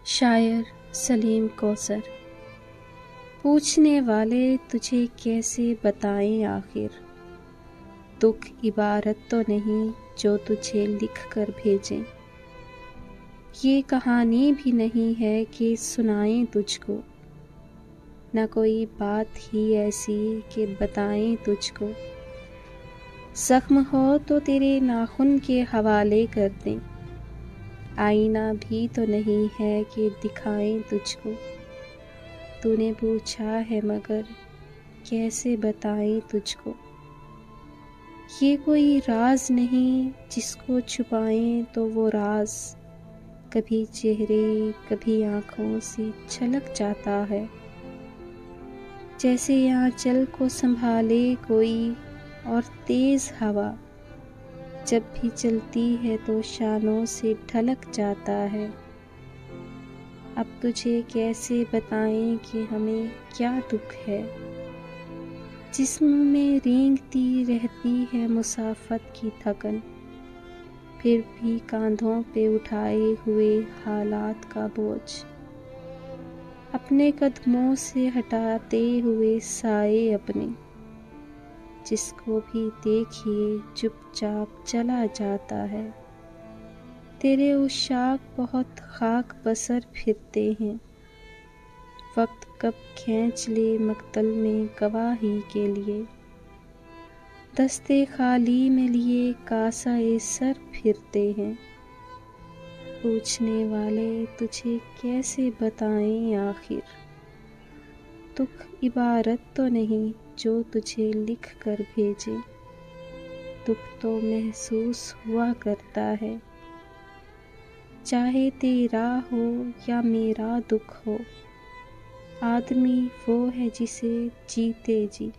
شاعر سلیم کوثر۔ پوچھنے والے تجھے کیسے بتائیں آخر، دکھ عبارت تو نہیں جو تجھے لکھ کر بھیجیں۔ یہ کہانی بھی نہیں ہے کہ سنائیں تجھ کو، نہ کوئی بات ہی ایسی کہ بتائیں تجھ کو۔ زخم ہو تو تیرے ناخن کے حوالے کر دیں، آئینہ بھی تو نہیں ہے کہ دکھائیں تجھ کو۔ تو نے پوچھا ہے مگر کیسے بتائیں تجھ کو۔ یہ کوئی راز نہیں جس کو چھپائیں تو وہ راز کبھی چہرے کبھی آنکھوں سے چھلک جاتا ہے۔ جیسے آنچل کو سنبھالے کوئی اور تیز ہوا جب بھی چلتی ہے تو شانوں سے ڈھلک جاتا ہے۔ اب تجھے کیسے بتائیں کہ ہمیں کیا دکھ ہے، جسم میں رینگتی رہتی ہے مسافت کی تھکن، پھر بھی کاندھوں پہ اٹھائے ہوئے حالات کا بوجھ، اپنے قدموں سے ہٹاتے ہوئے سائے اپنے، جس کو بھی دیکھیے چپ چاپ چلا جاتا ہے۔ تیرے عشاق بہت خاک بسر پھرتے ہیں، وقت کب کھینچ لے مقتل میں گواہی کے لیے۔ دستے خالی میں لیے کاسہ سر پھرتے ہیں، پوچھنے والے تجھے کیسے بتائیں آخر، دکھ عبارت تو نہیں جو تجھے لکھ کر بھیجیں۔ دکھ تو محسوس ہوا کرتا ہے، چاہے تیرا ہو یا میرا دکھ ہو۔ آدمی وہ ہے جسے جیتے جی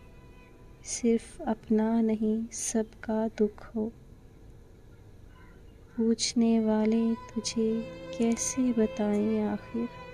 صرف اپنا نہیں سب کا دکھ ہو۔ پوچھنے والے تجھے کیسے بتائیں آخر۔